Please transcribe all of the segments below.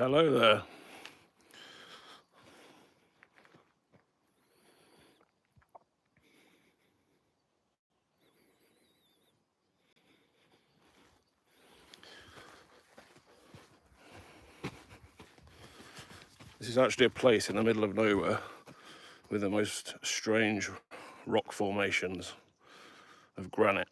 Hello there. This is actually a place in the middle of nowhere with the most strange rock formations of granite.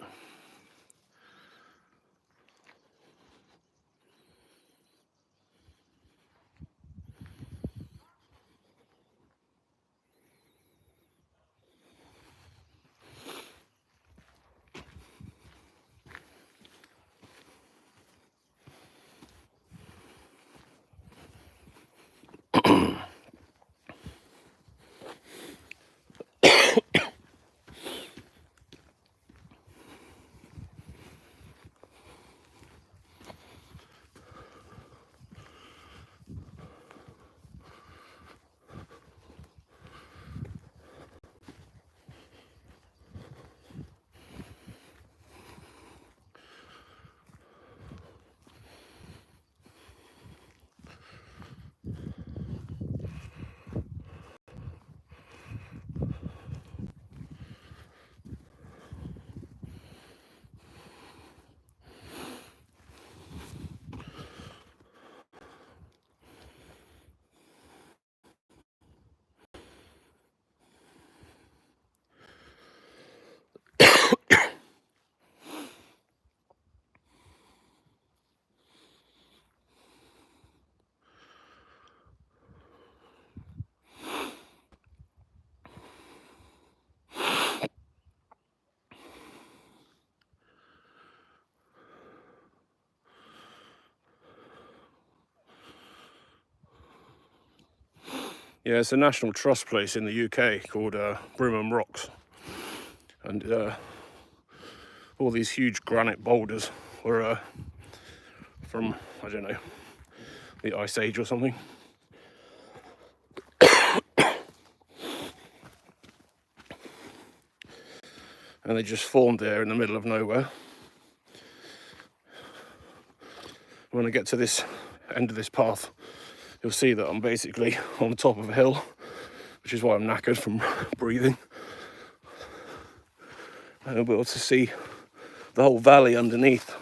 Yeah, it's a National Trust place in the UK called Brimham Rocks, and all these huge granite boulders were from, I don't know, the Ice Age or something. And they just formed there in the middle of nowhere. When I get to this end of this path, you'll see that I'm basically on the top of a hill, which is why I'm knackered from breathing. And I'll be able to see the whole valley underneath.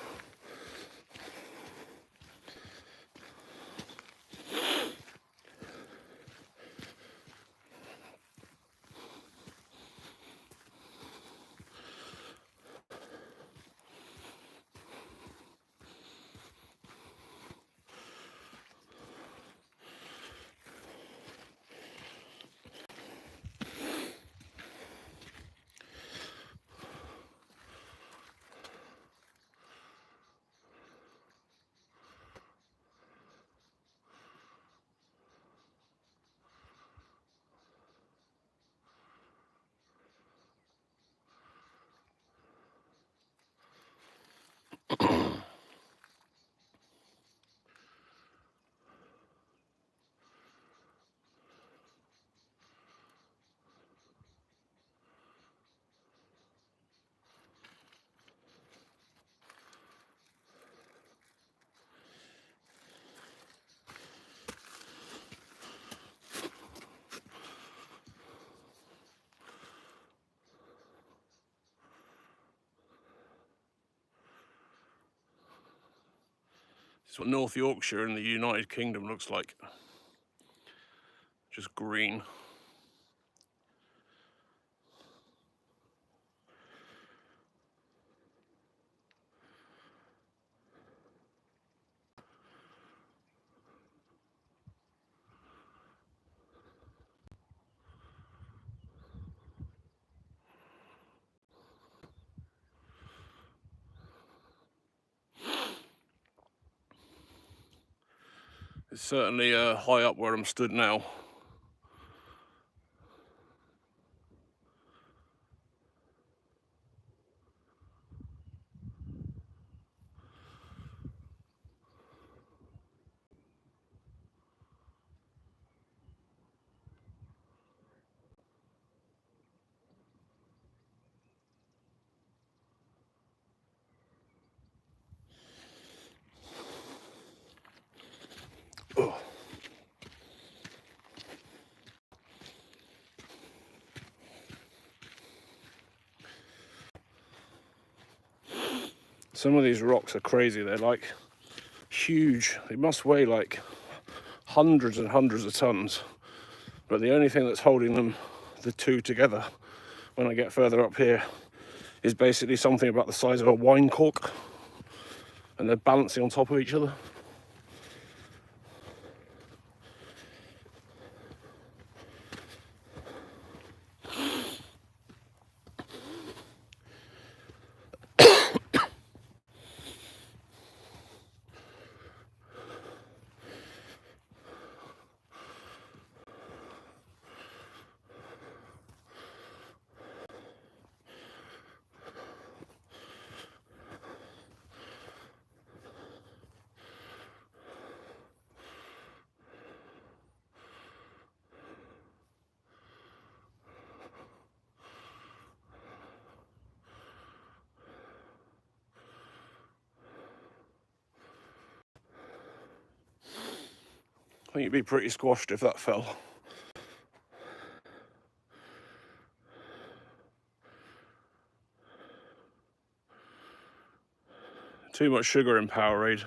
This is what North Yorkshire in the United Kingdom looks like. Just green. It's certainly high up where I'm stood now. Oh. Some of these rocks are crazy. They're like huge. They must weigh like hundreds and hundreds of tons. But the only thing that's holding them, the two together, when I get further up here, is basically something about the size of a wine cork. And they're balancing on top of each other. I think you'd be pretty squashed if that fell. Too much sugar in Powerade.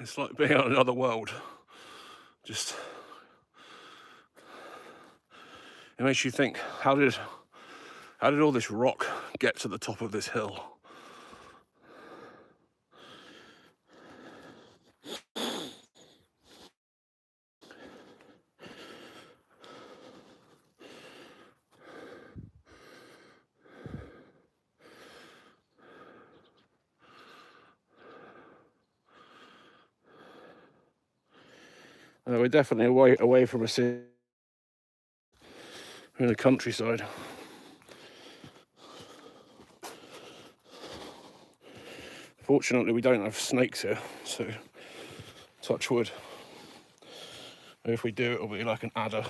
It's like being on another world. Just, it makes you think, how did all this rock get to the top of this hill? We're definitely away from a city. We're in the countryside. Fortunately, we don't have snakes here, so touch wood. If we do, it'll be like an adder.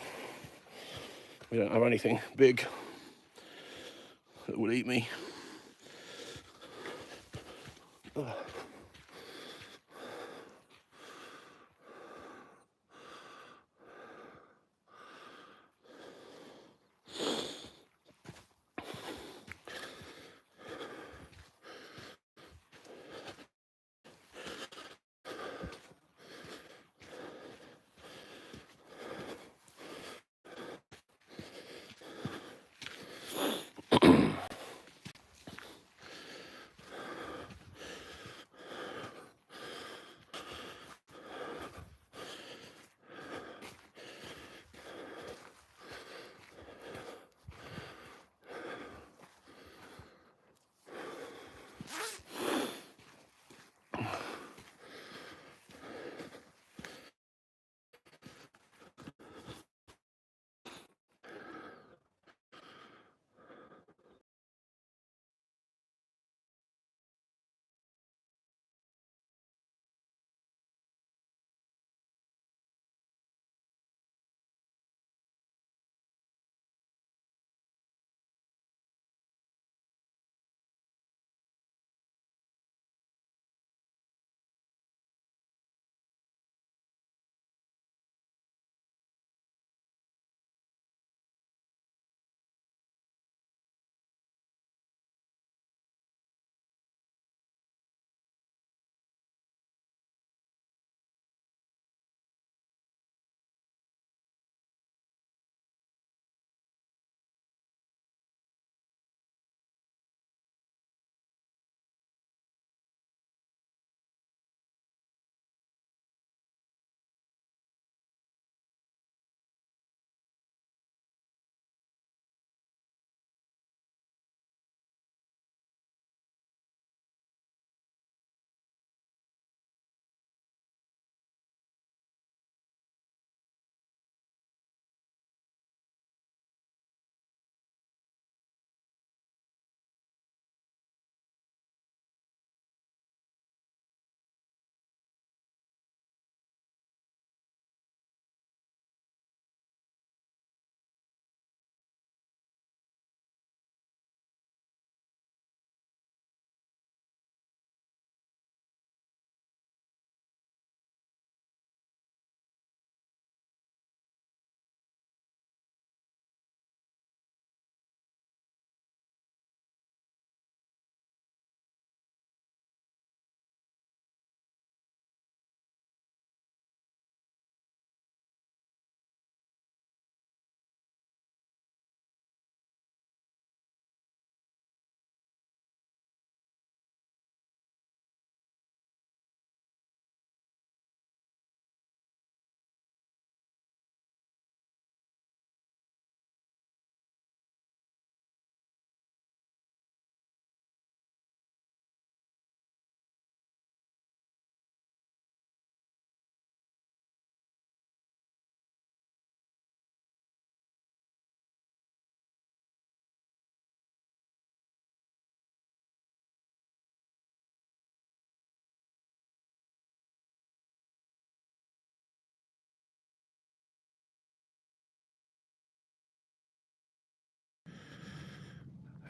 We don't have anything big that would eat me.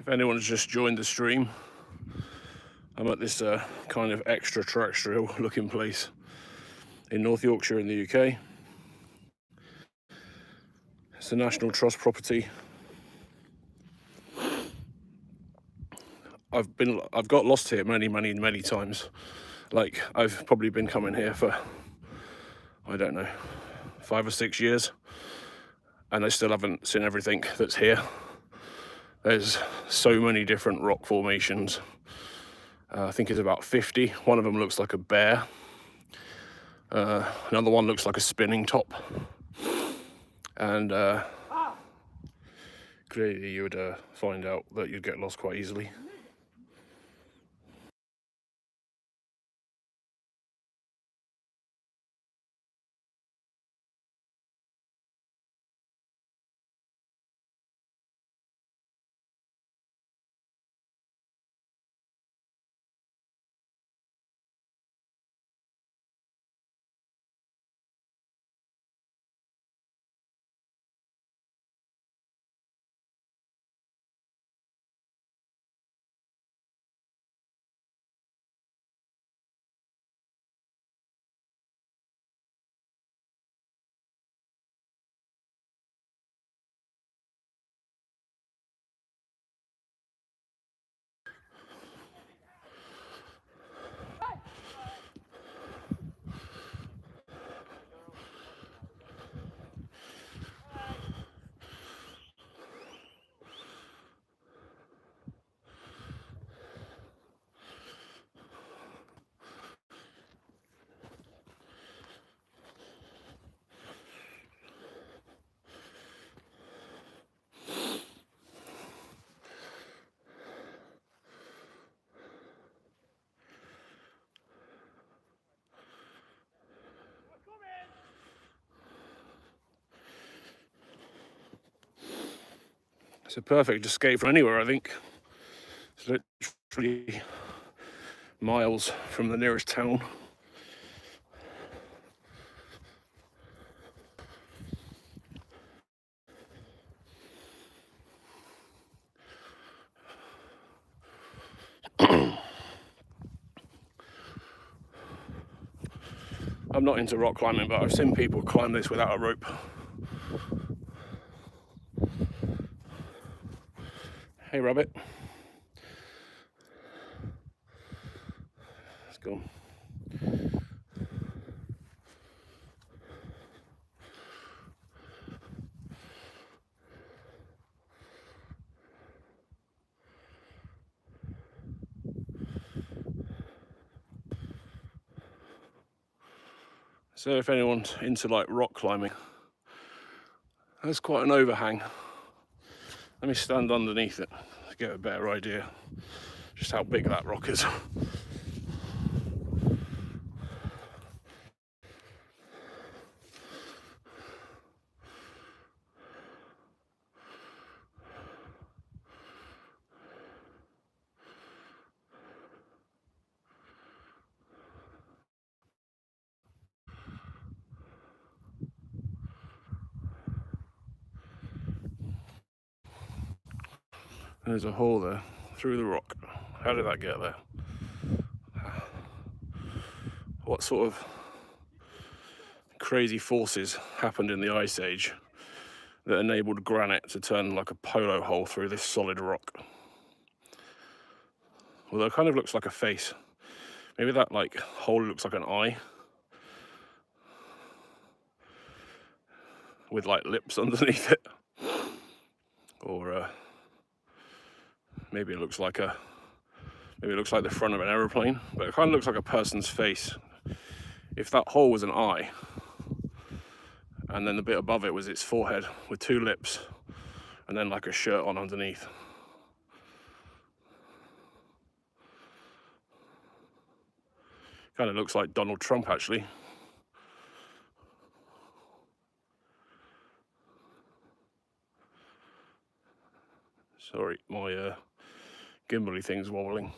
anyone's just joined the stream, I'm at this kind of extraterrestrial looking place in North Yorkshire in the UK. It's a National Trust property. I've got lost here many times. Like, I've probably been coming here for, I don't know, 5 or 6 years, and I still haven't seen everything that's here. There's so many different rock formations. I think it's about 50. One of them looks like a bear. Another one looks like a spinning top. And clearly you would find out that you'd get lost quite easily. It's a perfect escape from anywhere, I think. It's literally miles from the nearest town. I'm not into rock climbing, but I've seen people climb this without a rope. Hey, rabbit. Let's go. So if anyone's into like rock climbing, there's quite an overhang. Let me stand underneath it to get a better idea just how big that rock is. There's a hole there through the rock. How did that get there? What sort of crazy forces happened in the Ice Age that enabled granite to turn like a polo hole through this solid rock? Although it kind of looks like a face. Maybe that like hole looks like an eye with like lips underneath it. Or maybe it looks like the front of an aeroplane, but it kind of looks like a person's face. If that hole was an eye, and then the bit above it was its forehead with 2 lips, and then like a shirt on underneath. Kind of looks like Donald Trump, actually. Sorry, my gimbally thing's wobbling.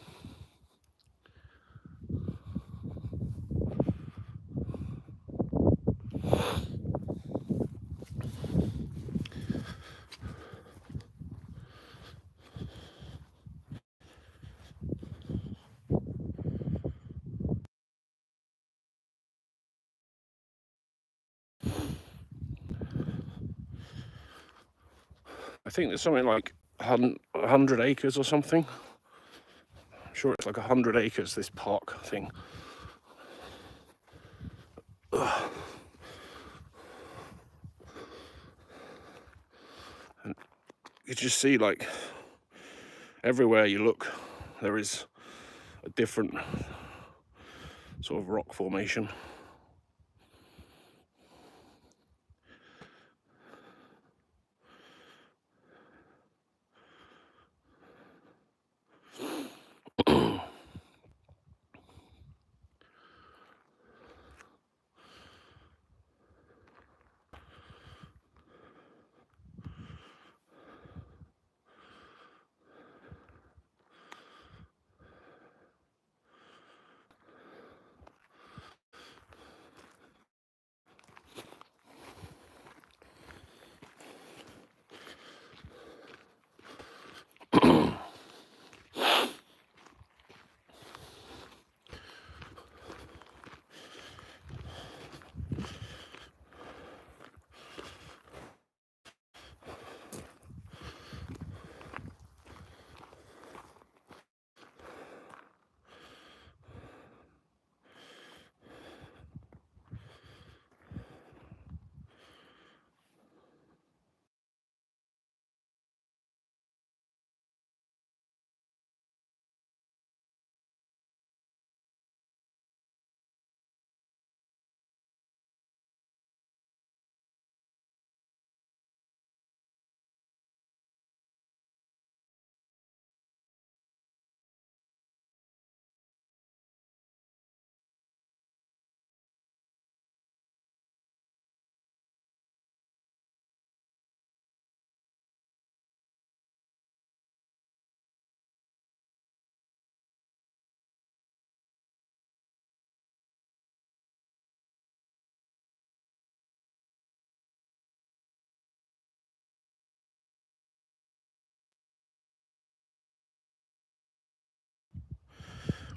think there's something like 100 acres or something. I'm sure it's like 100 acres, this park thing. Ugh. And you just see, like, everywhere you look, there is a different sort of rock formation.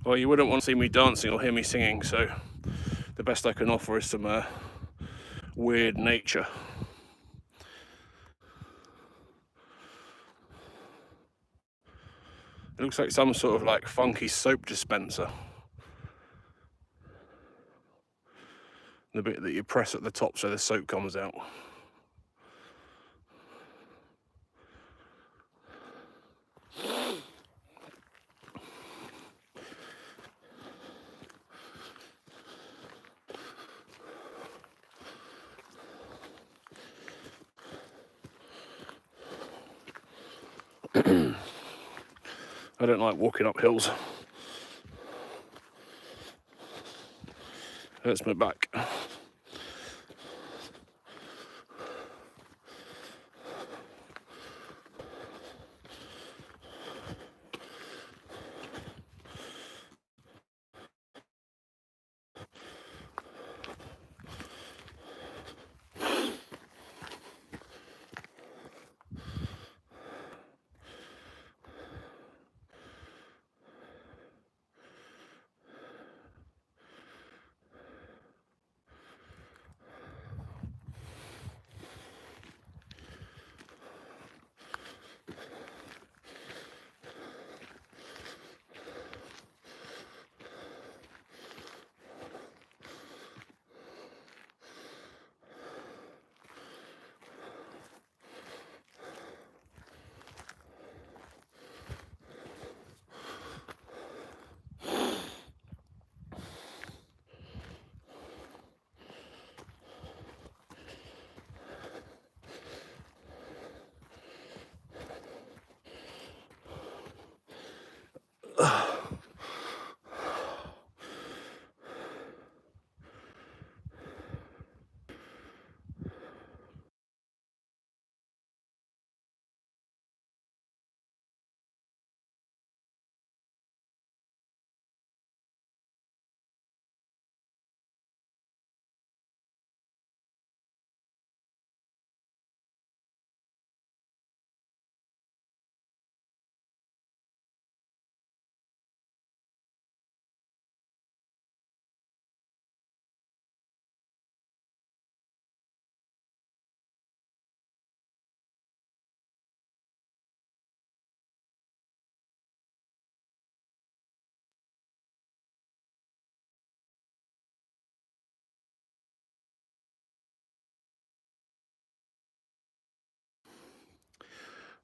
Well, you wouldn't want to see me dancing or hear me singing, so the best I can offer is some weird nature. It looks like some sort of like funky soap dispenser. The bit that you press at the top so the soap comes out. I don't like walking up hills. Hurts my back.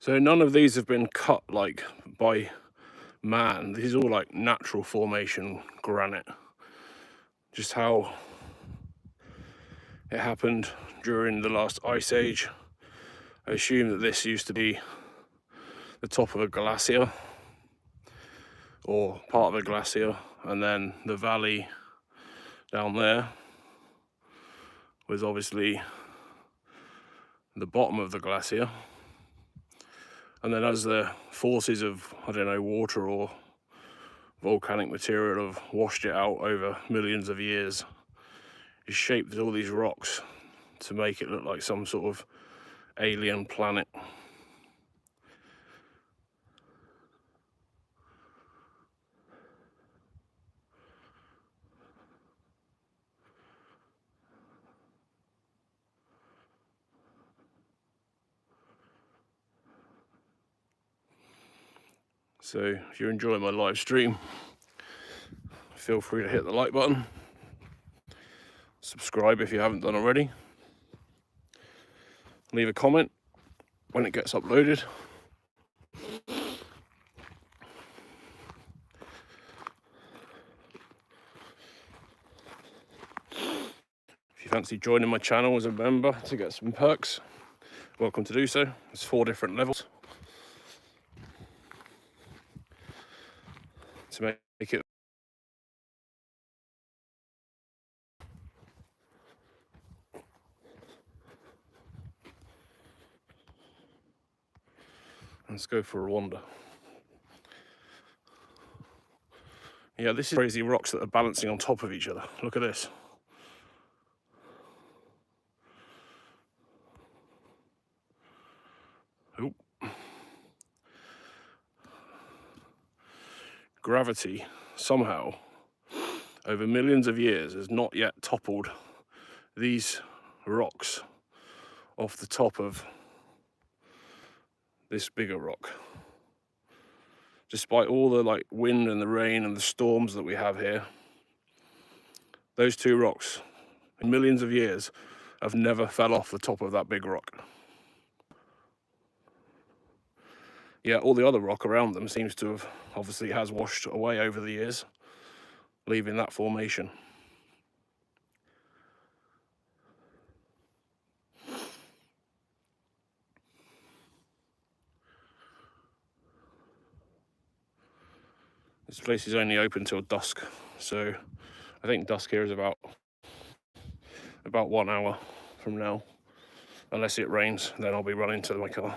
So none of these have been cut like by man. These are all like natural formation granite. Just how it happened during the last ice age. I assume that this used to be the top of a glacier or part of a glacier, and then the valley down there was obviously the bottom of the glacier, and then as the forces of, I don't know, water or volcanic material have washed it out over millions of years, it shaped all these rocks to make it look like some sort of alien planet. So if you're enjoying my live stream, feel free to hit the like button, subscribe if you haven't done already, leave a comment when it gets uploaded. If you fancy joining my channel as a member to get some perks, welcome to do so. There's 4 different levels to make it. Let's go for a wander. Yeah, this is crazy rocks that are balancing on top of each other. Look at this. Oop. Gravity somehow over millions of years has not yet toppled these rocks off the top of this bigger rock. Despite all the like wind and the rain and the storms that we have here, those 2 rocks in millions of years have never fell off the top of that big rock. Yeah, all the other rock around them seems to have, obviously has washed away over the years, leaving that formation. This place is only open till dusk, so I think dusk here is about 1 hour from now. Unless it rains, then I'll be running to my car.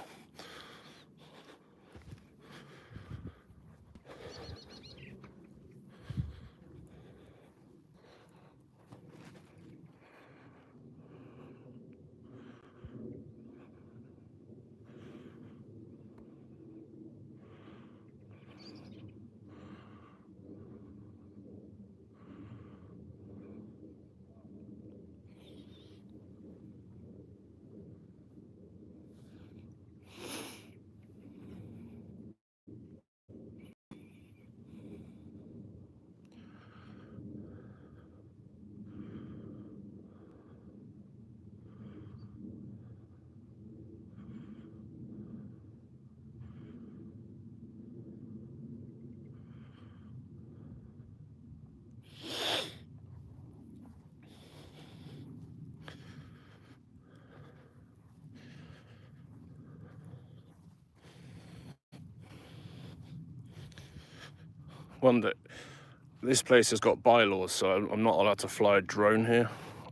This place has got bylaws, so I'm not allowed to fly a drone here,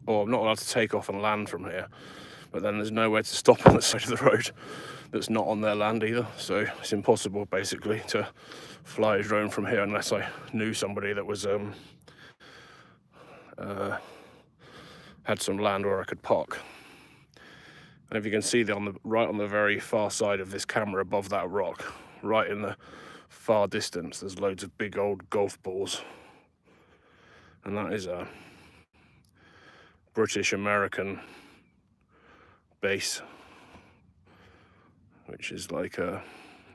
or I'm not allowed to take off and land from here. But then there's nowhere to stop on the side of the road that's not on their land either, so it's impossible basically to fly a drone from here unless I knew somebody that was had some land where I could park. And if you can see right on the very far side of this camera above that rock, right in the far distance, there's loads of big old golf balls, and that is a British-American base, which is like a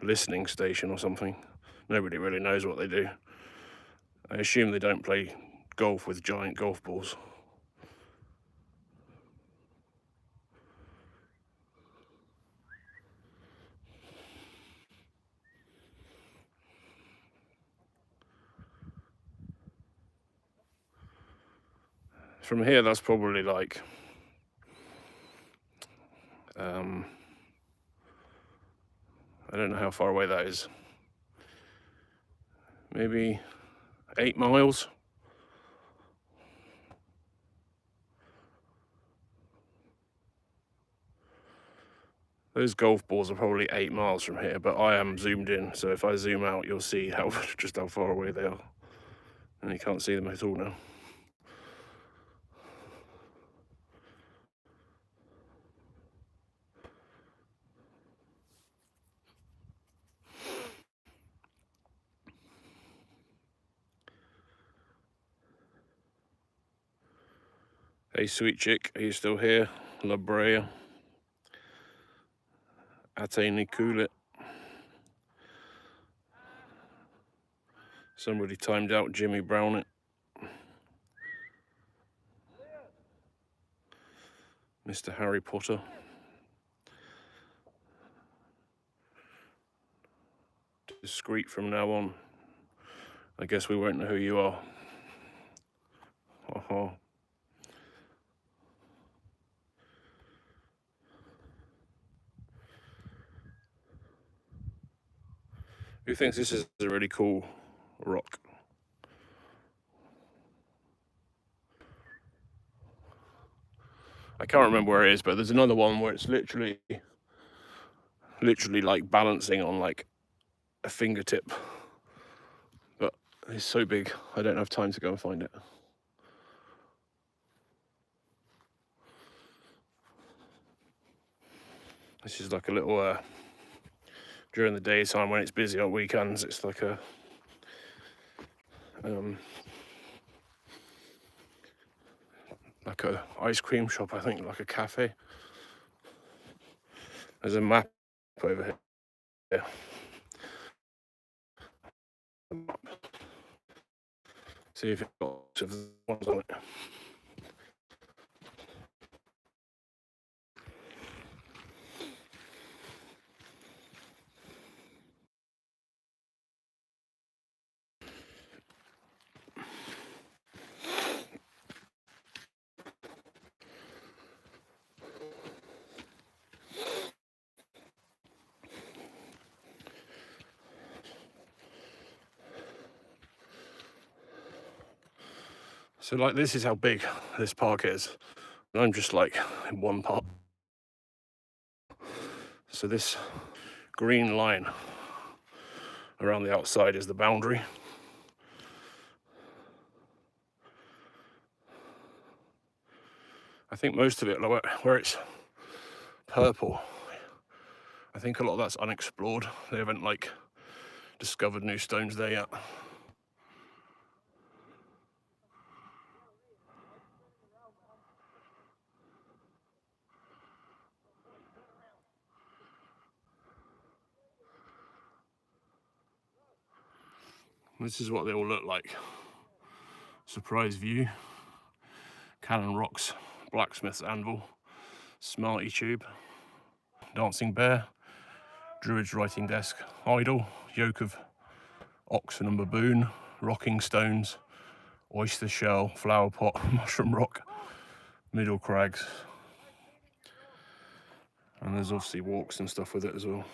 listening station or something. Nobody really knows what they do. I assume they don't play golf with giant golf balls. From here, that's probably like I don't know how far away that is. Maybe 8 miles. Those golf balls are probably 8 miles from here, but I am zoomed in, so if I zoom out, you'll see just how far away they are. And you can't see them at all now. Hey, sweet chick, are you still here? La Brea. Ate Nikulit. Somebody timed out Jimmy Brown it. Mr. Harry Potter. Discreet from now on. I guess we won't know who you are. Uh-huh. Who thinks this is a really cool rock? I can't remember where it is, but there's another one where it's literally like balancing on like a fingertip. But it's so big, I don't have time to go and find it. This is like a little, during the daytime when it's busy on weekends, it's like a, ice cream shop, I think, like a cafe. There's a map over here. Yeah. See if it's got the ones on it. So like this is how big this park is. And I'm just like in one part. So this green line around the outside is the boundary. I think most of it, where it's purple, I think a lot of that's unexplored. They haven't like discovered new stones there yet. This is what they all look like. Surprise view. Cannon Rocks, Blacksmith's Anvil, Smarty Tube, Dancing Bear, Druid's Writing Desk, Idol, Yoke of Oxen and Baboon, Rocking Stones, Oyster Shell, Flower Pot, Mushroom Rock, Middle Crags. And there's obviously walks and stuff with it as well.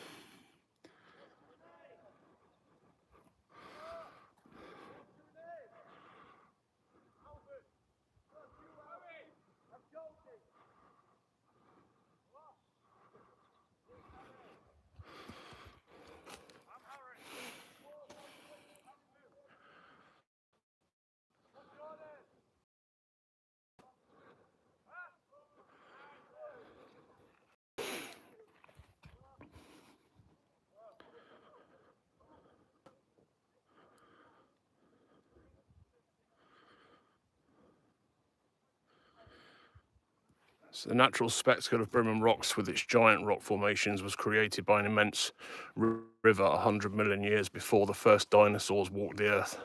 So the natural spectacle of Brimham Rocks with its giant rock formations was created by an immense river 100 million years before the first dinosaurs walked the earth.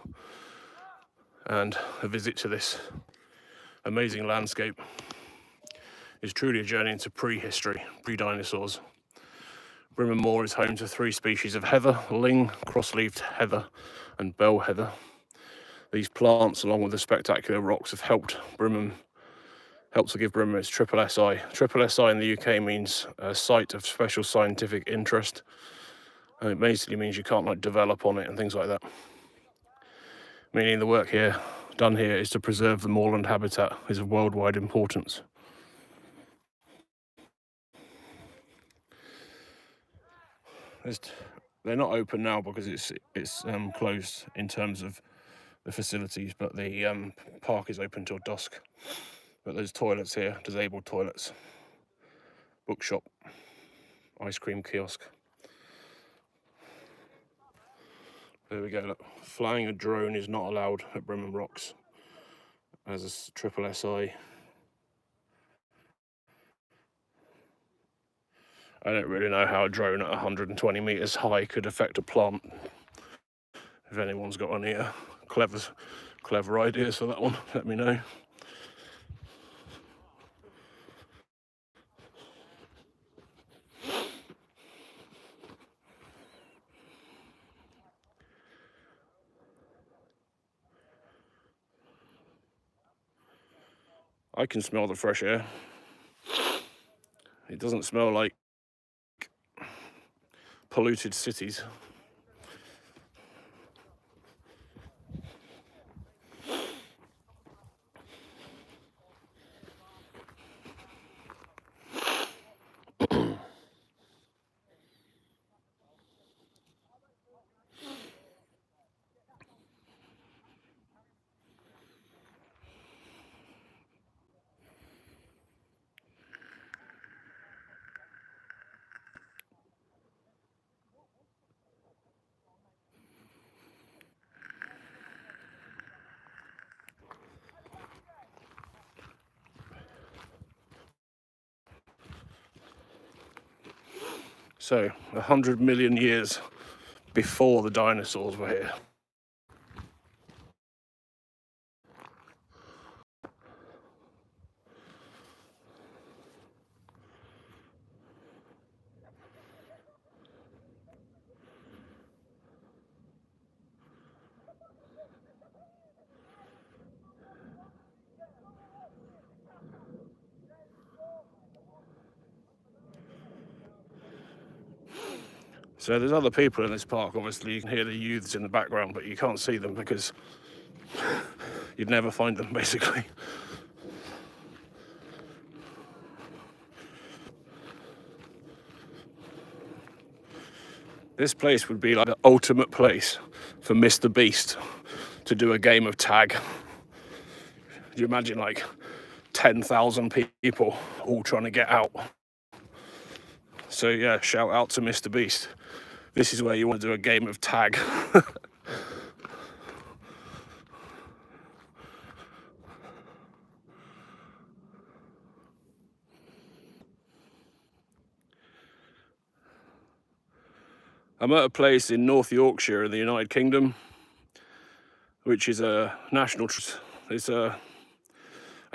And a visit to this amazing landscape is truly a journey into prehistory, pre-dinosaurs. Brimham Moor is home to 3 species of heather: ling, cross-leaved heather and bell heather. These plants, along with the spectacular rocks, have helped Brimham helps to give Brimham its triple SI. Triple SI in the UK means a site of special scientific interest, and it basically means you can't like develop on it and things like that. Meaning the work done here is to preserve the moorland habitat is of worldwide importance. They're not open now because it's closed in terms of the facilities, but the park is open till dusk. But there's toilets here, disabled toilets, bookshop, ice cream kiosk. There we go, look. Flying a drone is not allowed at Brimham Rocks as a triple SI. I don't really know how a drone at 120 metres high could affect a plant. If anyone's got any clever ideas for that one, let me know. I can smell the fresh air. It doesn't smell like polluted cities. So, 100 million years before the dinosaurs were here. So there's other people in this park, obviously. You can hear the youths in the background, but you can't see them because you'd never find them, basically. This place would be like the ultimate place for Mr. Beast to do a game of tag. You imagine like 10,000 people all trying to get out. So yeah, shout out to Mr. Beast. This is where you want to do a game of tag. I'm at a place in North Yorkshire in the United Kingdom, which is a national trust. I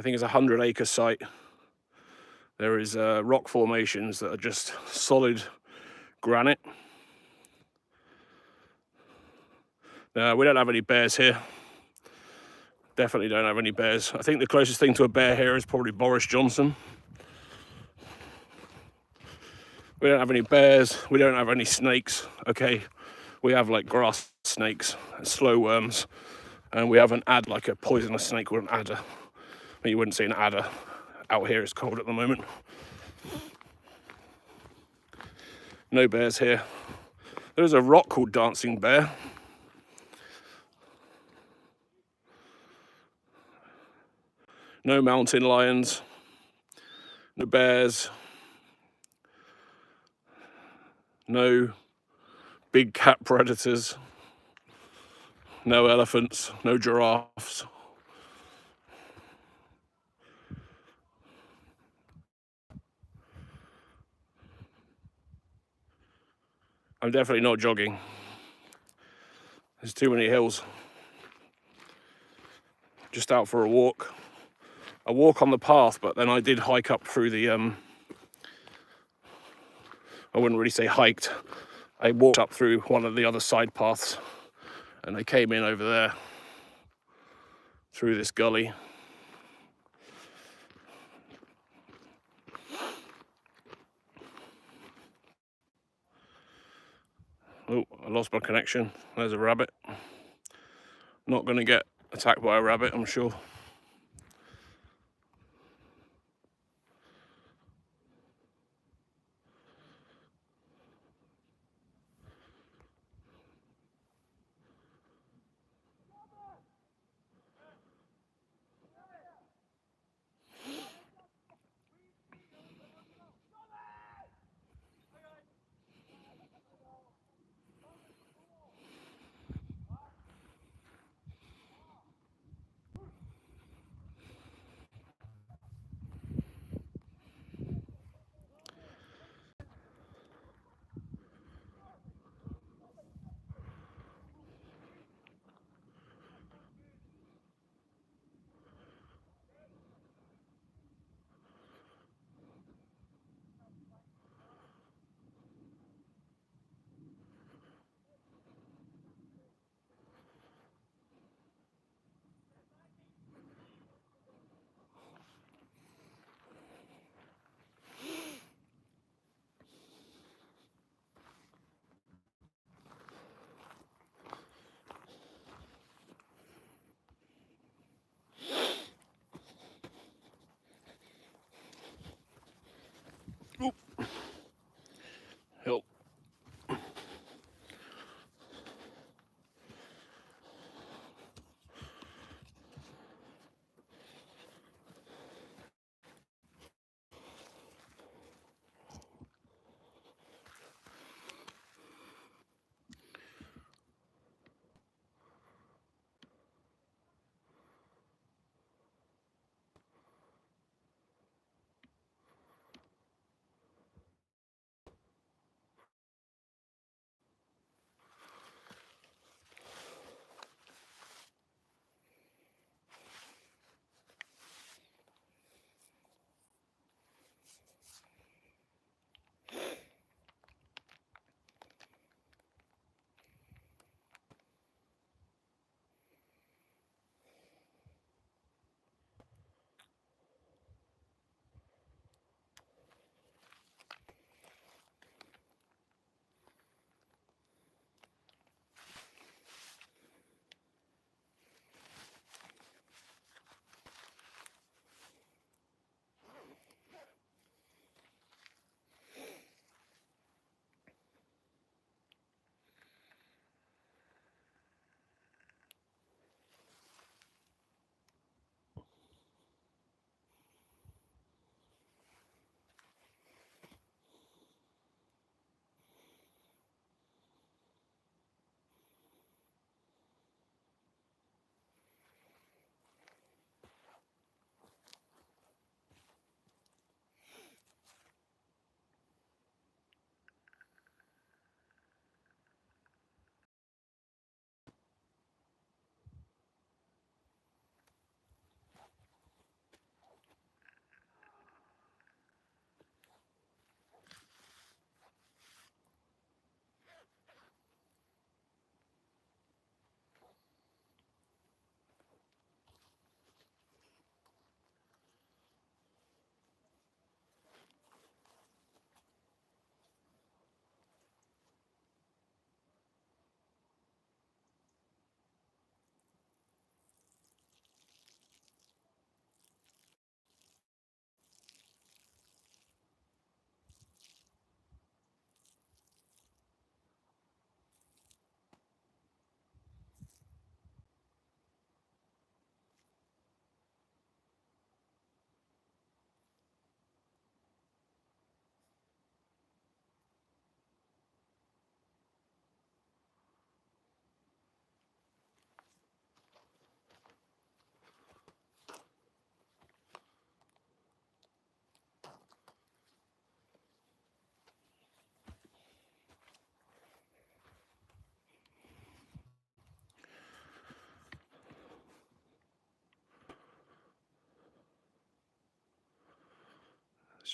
think it's a 100-acre site. There is rock formations that are just solid granite. We don't have any bears here. Definitely don't have any bears. I think the closest thing to a bear here is probably Boris Johnson. We don't have any bears. We don't have any snakes. Okay, we have like grass snakes, slow worms, and we have like a poisonous snake called an adder. But you wouldn't see an adder out here. It's cold at the moment. No bears here. There's a rock called Dancing Bear. No mountain lions. No bears. No big cat predators. No elephants. No giraffes. I'm definitely not jogging. There's too many hills. Just out for a walk. I walk on the path, but then I did hike up through the, I wouldn't really say hiked. I walked up through one of the other side paths and I came in over there through this gully. Oh, I lost my connection. There's a rabbit. Not going to get attacked by a rabbit, I'm sure. Help.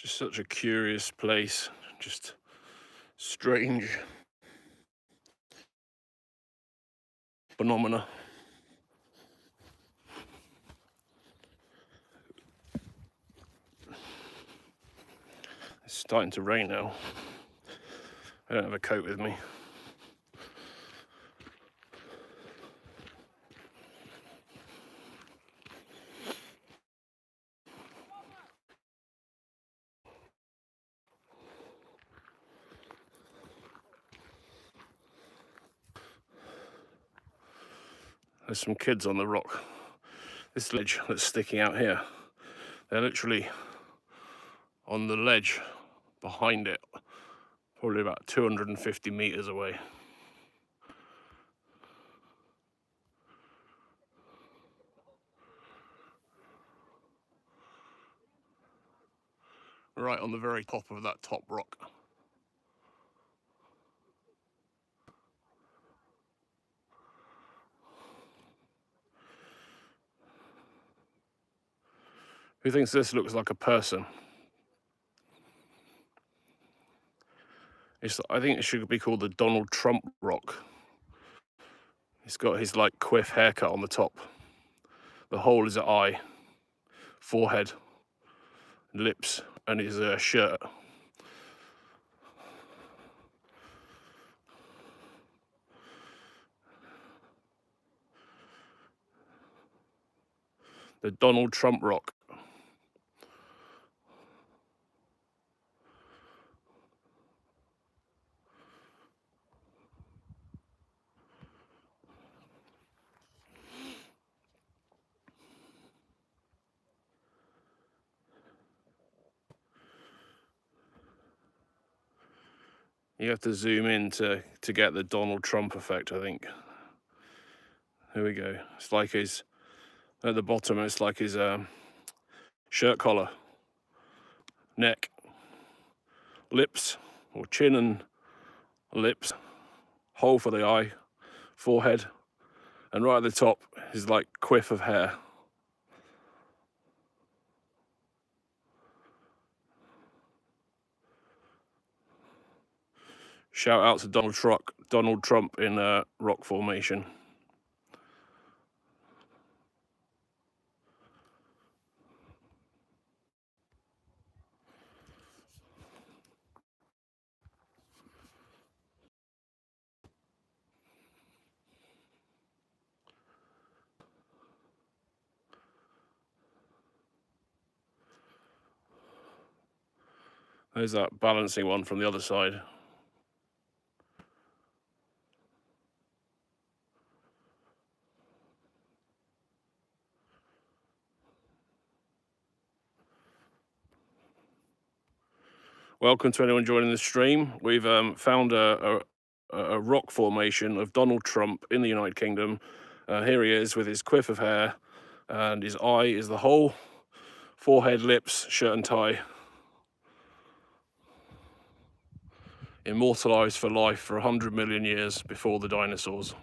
It's just such a curious place, just strange phenomena. It's starting to rain now. I don't have a coat with me. There's some kids on the rock. This ledge that's sticking out here, they're literally on the ledge behind it, probably about 250 meters away. Right on the very top of that top rock. Who thinks this looks like a person? I think it should be called the Donald Trump rock. He's got his like quiff haircut on the top. The hole is an eye, forehead, lips, and his shirt. The Donald Trump rock. You have to zoom in to get the Donald Trump effect, I think. Here we go. It's like his, at the bottom, it's like his shirt collar, neck, lips, or chin and lips, hole for the eye, forehead, and right at the top is like quiff of hair. Shout out to Donald Trump in rock formation. There's that balancing one from the other side. Welcome to anyone joining the stream. We've found a rock formation of Donald Trump in the United Kingdom. Here he is with his quiff of hair, and his eye is the hole, forehead, lips, shirt and tie. Immortalized for life for 100 million years before the dinosaurs.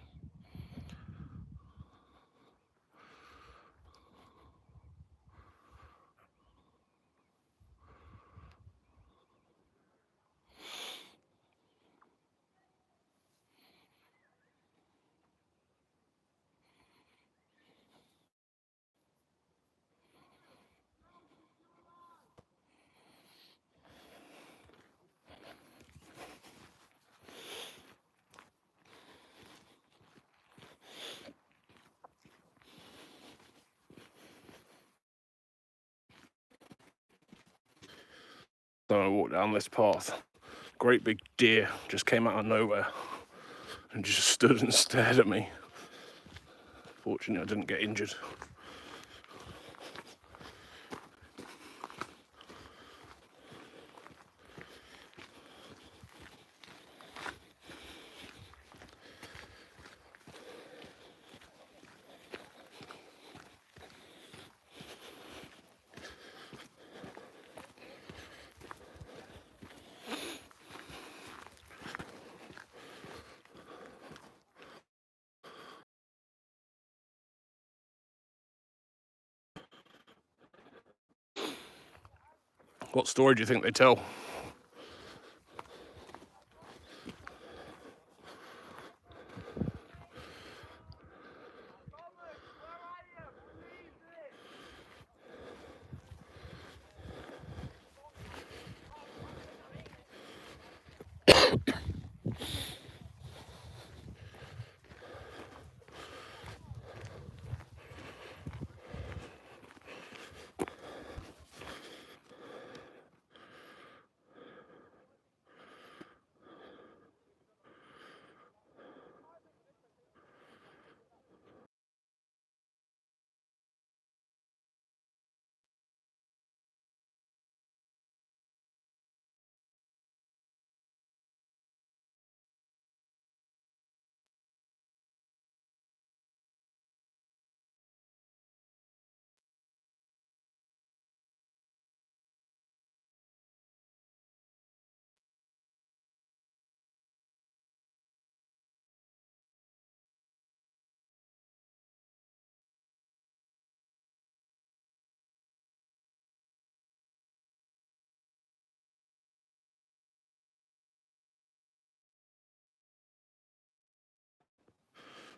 So I walked down this path. Great big deer just came out of nowhere and just stood and stared at me. Fortunately, I didn't get injured. What story do you think they tell?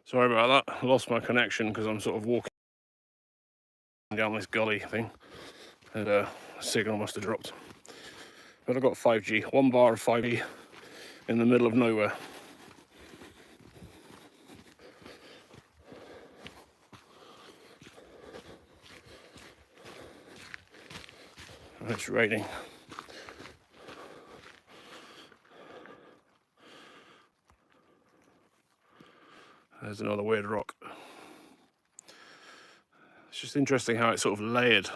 Sorry about that, I lost my connection because I'm sort of walking down this gully thing, and the signal must have dropped. But I've got 5G, 1 bar of 5G in the middle of nowhere. And it's raining. There's another weird rock. It's just interesting how it's sort of layered.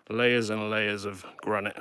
Layers and layers of granite.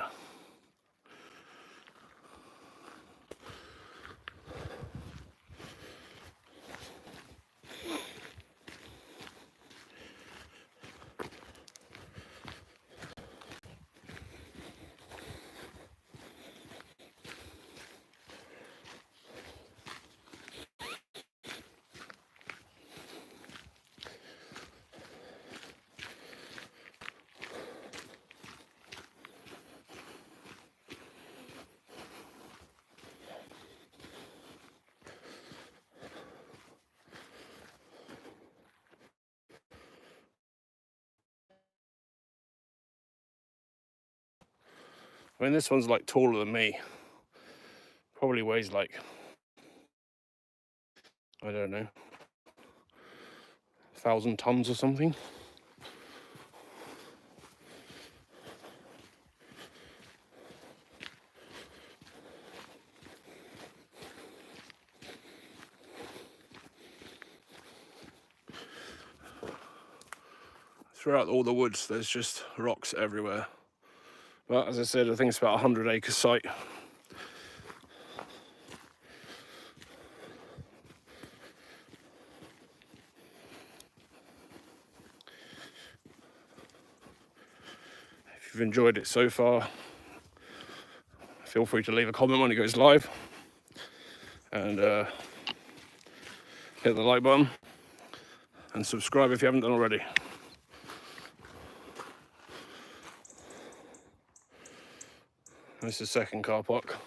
I mean, this one's like taller than me. Probably weighs like, I don't know, 1,000 tons or something. Throughout all the woods, there's just rocks everywhere. But as I said, I think it's about a 100-acre site. If you've enjoyed it so far, feel free to leave a comment when it goes live, and hit the like button and subscribe if you haven't done already. This is the second car park.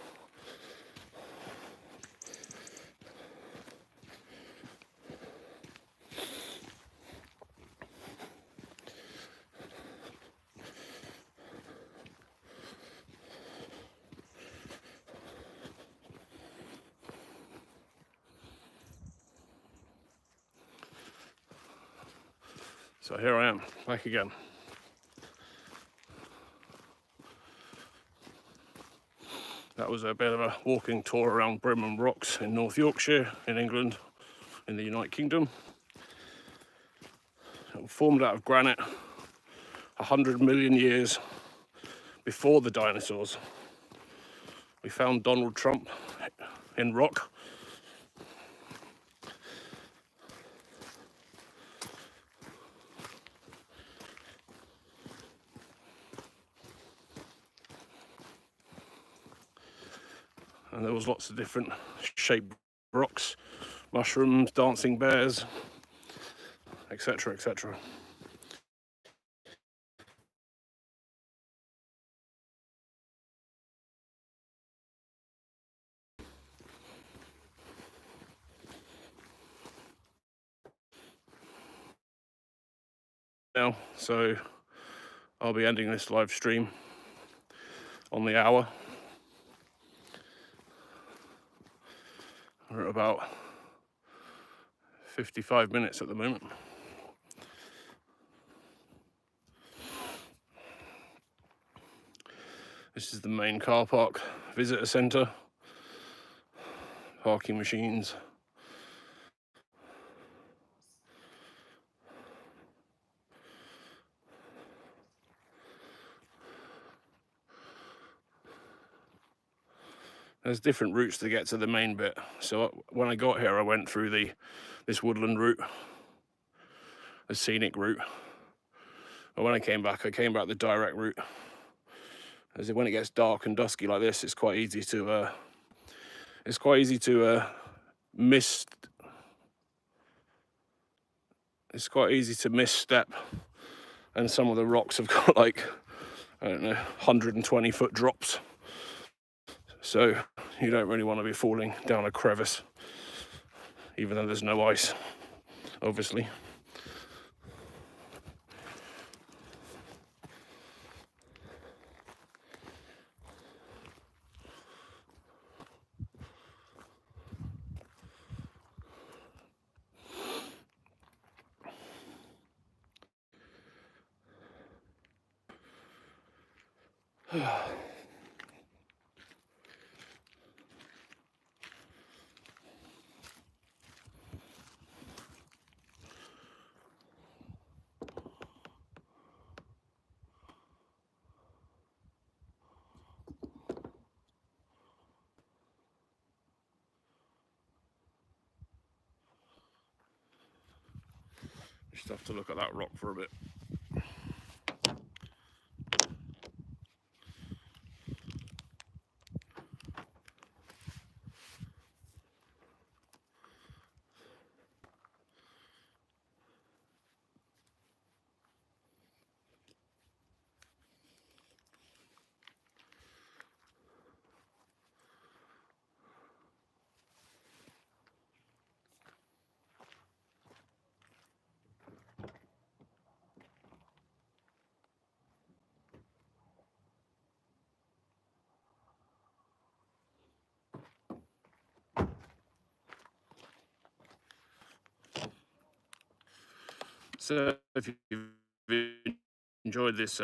So here I am, back again. That was a bit of a walking tour around Brimham Rocks in North Yorkshire, in England, in the United Kingdom. It was formed out of granite 100 million years before the dinosaurs. We found Donald Trump in rock. And there was lots of different shaped rocks, mushrooms, dancing bears, etc., etc. Now, so I'll be ending this live stream on the hour. We're at about 55 minutes at the moment. This is the main car park, visitor centre, parking machines. There's different routes to get to the main bit. So when I got here, I went through this woodland route, a scenic route. But when I came back the direct route. As when it gets dark and dusky like this, it's quite easy to misstep, and some of the rocks have got like, I don't know, 120-foot drops. So you don't really want to be falling down a crevice. even though there's no ice, obviously. Just have to look at that rock for a bit. So if you've enjoyed this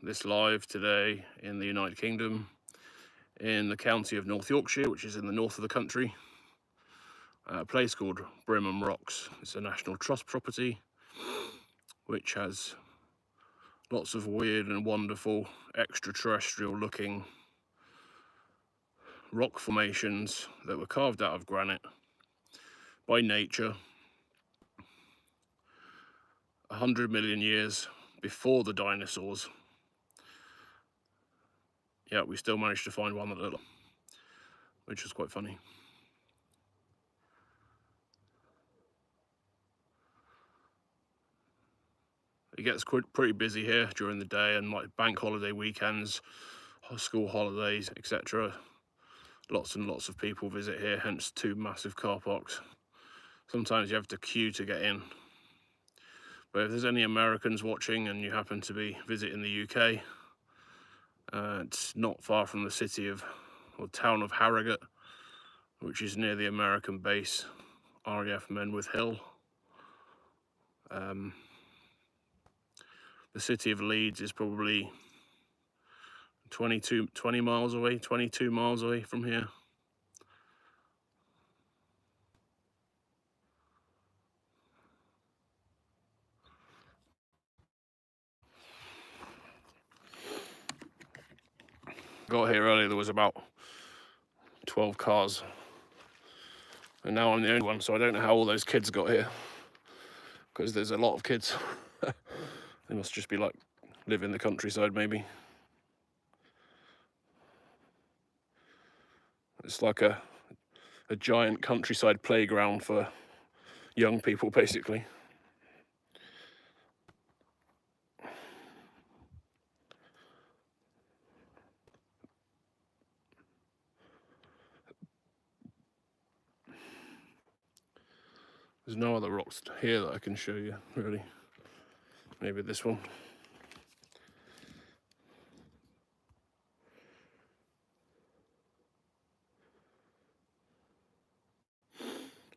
this live today in the United Kingdom, in the county of North Yorkshire, which is in the north of the country, a place called Brimham Rocks. It's a National Trust property which has lots of weird and wonderful extraterrestrial looking rock formations that were carved out of granite by nature 100 million years before the dinosaurs. Yeah, we still managed to find one that looked, which was quite funny. It gets pretty busy here during the day, and like bank holiday weekends, school holidays, etc. Lots and lots of people visit here, hence 2 massive car parks. Sometimes you have to queue to get in. But if there's any Americans watching and you happen to be visiting the UK, it's not far from the city of, or town of Harrogate, which is near the American base, RAF Menwith Hill. The city of Leeds is probably 22 miles away from here. Got here earlier, there was about 12 cars, and now I'm the only one, so I don't know how all those kids got here, because there's a lot of kids. They must just be like, live in the countryside maybe. It's like a giant countryside playground for young people, basically. There's no other rocks here that I can show you, really. Maybe this one.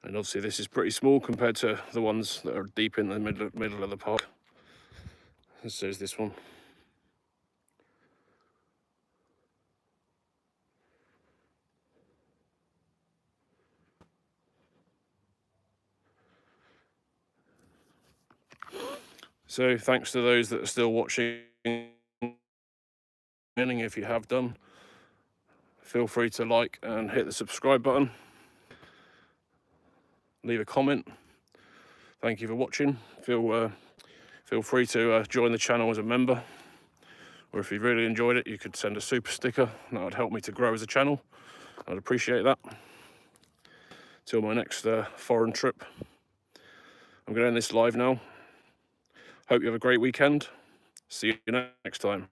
And obviously this is pretty small compared to the ones that are deep in the middle of the park. And so is this one. So thanks to those that are still watching. If you have done, feel free to like and hit the subscribe button. Leave a comment. Thank you for watching. Feel free to join the channel as a member, or if you really enjoyed it, you could send a super sticker. That would help me to grow as a channel. I'd appreciate that. Till my next foreign trip. I'm going to end this live now. Hope you have a great weekend. See you next time.